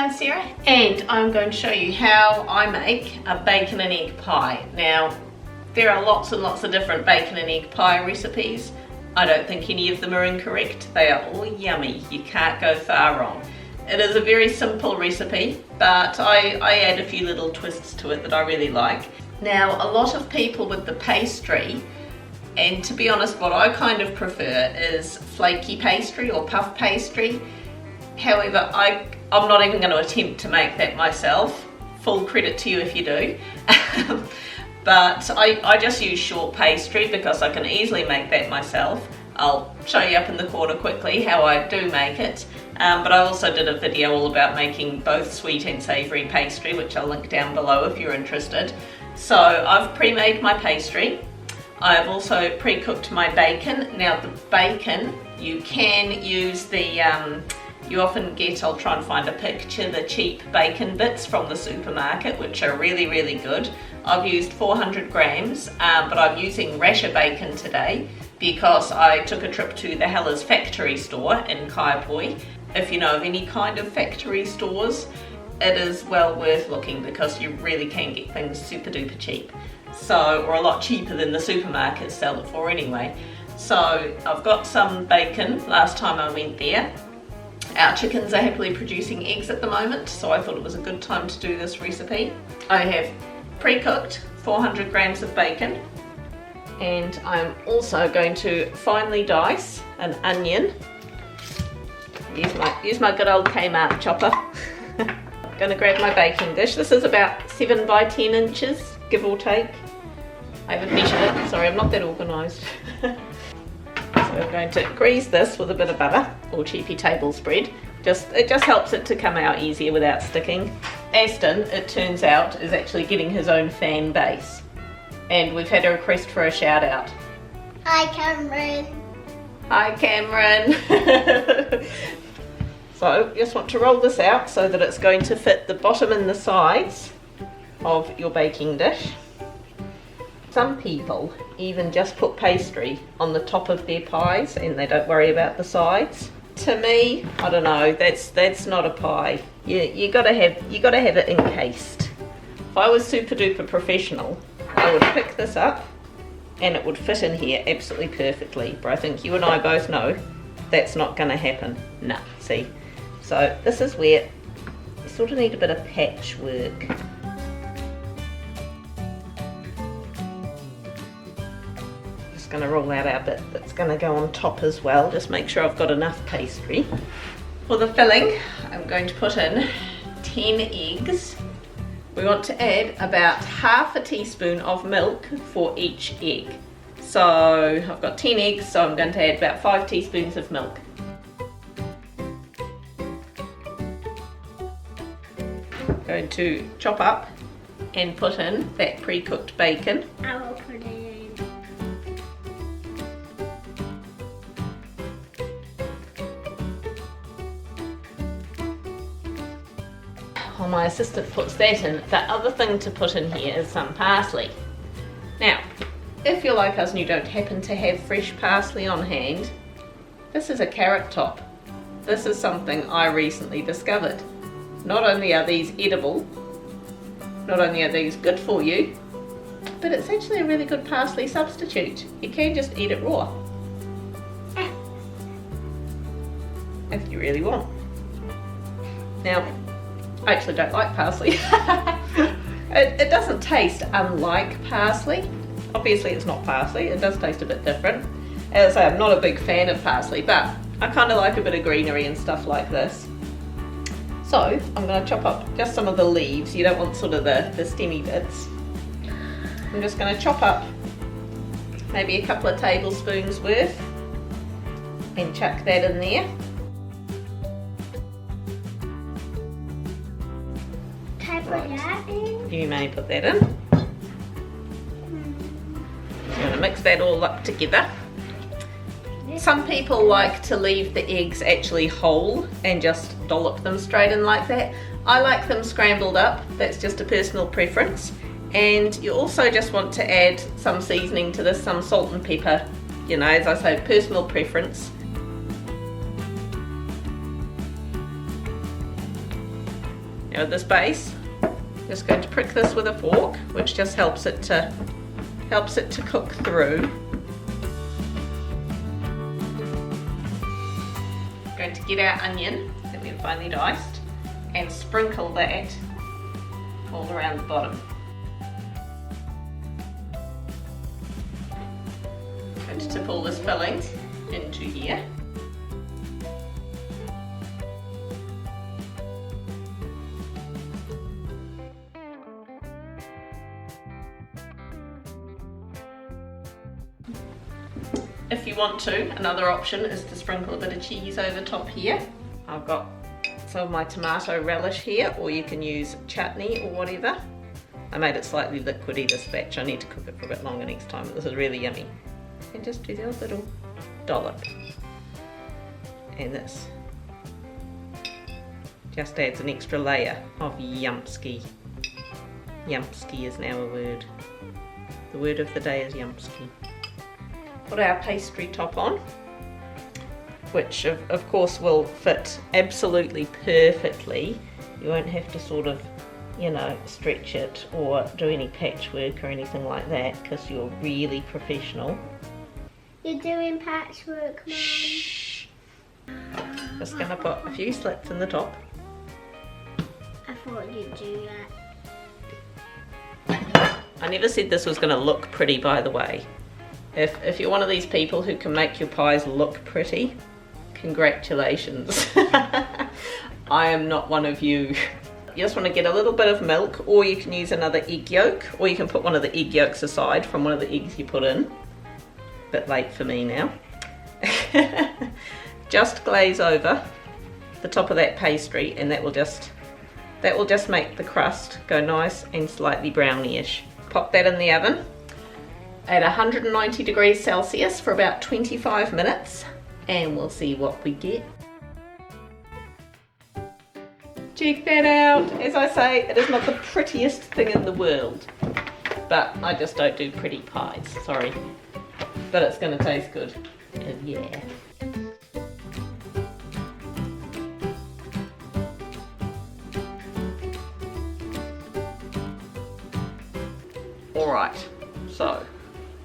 I'm Sarah and I'm going to show you how I make a bacon and egg pie. Now there are lots and lots of different bacon and egg pie recipes. I don't think any of them are incorrect. They are all yummy. You can't go far wrong. It is a very simple recipe, but I add a few little twists to it that I really like. Now a lot of people with the pastry, and to be honest what I kind of prefer is flaky pastry or puff pastry. However, I'm not even going to attempt to make that myself. Full credit to you if you do. But I just use short pastry because I can easily make that myself. I'll show you up in the corner quickly how I do make it. But I also did a video all about making both sweet and savoury pastry, which I'll link down below if you're interested. So I've pre-made my pastry. I've also pre-cooked my bacon. Now the bacon, you can use the, you often get, I'll try and find a picture, the cheap bacon bits from the supermarket, which are really, really good. I've used 400 grams, but I'm using rasher bacon today because I took a trip to the Heller's factory store in Kaiapoi. If you know of any kind of factory stores, it is well worth looking because you really can get things super duper cheap. So, or a lot cheaper than the supermarkets sell it for anyway. So I've got some bacon last time I went there. Our chickens are happily producing eggs at the moment, so I thought it was a good time to do this recipe. I have pre-cooked 400 grams of bacon, and I'm also going to finely dice an onion. Use my good old Kmart chopper. I'm going to grab my baking dish. This is about 7 by 10 inches, give or take. I haven't measured it, sorry, I'm not that organised. So I'm going to grease this with a bit of butter or cheapy table spread. It just helps it to come out easier without sticking. Aston, it turns out, is actually getting his own fan base. And we've had a request for a shout out. Hi Cameron. Hi Cameron. So just want to roll this out so that it's going to fit the bottom and the sides of your baking dish. Some people even just put pastry on the top of their pies and they don't worry about the sides. To me, I don't know, that's not a pie. You gotta have it encased. If I was super duper professional, I would pick this up and it would fit in here absolutely perfectly. But I think you and I both know that's not gonna happen. Nah, see. So this is where you sort of need a bit of patchwork. Going to roll that out a bit that's going to go on top as well. Just make sure I've got enough pastry. For the filling, I'm going to put in 10 eggs. We want to add about half a teaspoon of milk for each egg. So I've got 10 eggs, so I'm going to add about 5 teaspoons of milk. I'm going to chop up and put in that pre-cooked bacon. I will put it in. While my assistant puts that in, the other thing to put in here is some parsley. Now, if you're like us and you don't happen to have fresh parsley on hand, this is a carrot top. This is something I recently discovered. Not only are these edible, not only are these good for you, but it's actually a really good parsley substitute. You can just eat it raw. If you really want. Now, I actually don't like parsley. It doesn't taste unlike parsley. Obviously it's not parsley, it does taste a bit different. As I say, I'm not a big fan of parsley, but I kind of like a bit of greenery and stuff like this. So I'm going to chop up just some of the leaves. You don't want sort of the stemmy bits. I'm just going to chop up maybe a couple of tablespoons worth and chuck that in there. You may put that in. I'm going to mix that all up together. Some people like to leave the eggs actually whole and just dollop them straight in like that. I like them scrambled up, that's just a personal preference. And you also just want to add some seasoning to this, some salt and pepper. You know, as I say, personal preference. Now at this base, just going to prick this with a fork, which just helps it to cook through. Going to get our onion that we've finely diced and sprinkle that all around the bottom. Going to tip all this filling into here. If you want to, another option is to sprinkle a bit of cheese over top here. I've got some of my tomato relish here, or you can use chutney or whatever. I made it slightly liquidy this batch. I need to cook it for a bit longer next time, but this is really yummy. And just do the little dollop. And this just adds an extra layer of yumpski. Yumpski is now a word. The word of the day is yumpski. Put our pastry top on, which of course will fit absolutely perfectly. You won't have to sort of, you know, stretch it or do any patchwork or anything like that because you're really professional. You're doing patchwork, Mum. Shh. Just gonna put a few slits in the top. I thought you'd do that. I never said this was gonna look pretty, by the way. If you're one of these people who can make your pies look pretty, congratulations. I am not one of you. You just want to get a little bit of milk, or you can use another egg yolk, or you can put one of the egg yolks aside from one of the eggs you put in. Bit late for me now. Just glaze over the top of that pastry, and that will just make the crust go nice and slightly brownie-ish. Pop that in the oven at 190 degrees Celsius for about 25 minutes, and we'll see what we get. Check that out. As I say, it is not the prettiest thing in the world, but I just don't do pretty pies, sorry. But it's gonna taste good. Oh yeah. Alright, so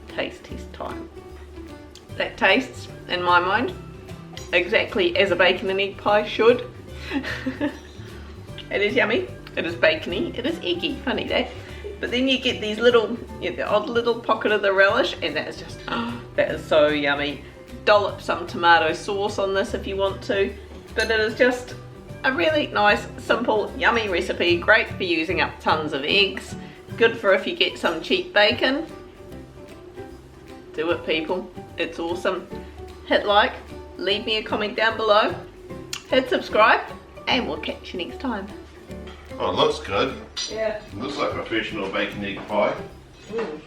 taste test time. That tastes, in my mind, exactly as a bacon and egg pie should. It is yummy, it is bacony, it is eggy, funny that. But then you get these little, the odd little pocket of the relish, and that is just, oh, that is so yummy. Dollop some tomato sauce on this if you want to, but it is just a really nice, simple, yummy recipe, great for using up tons of eggs, good for if you get some cheap bacon. Do it, people, it's awesome. Hit like, leave me a comment down below, hit subscribe, and we'll catch you next time. Oh, it looks good. Yeah. It looks like a professional bacon egg pie. Ooh.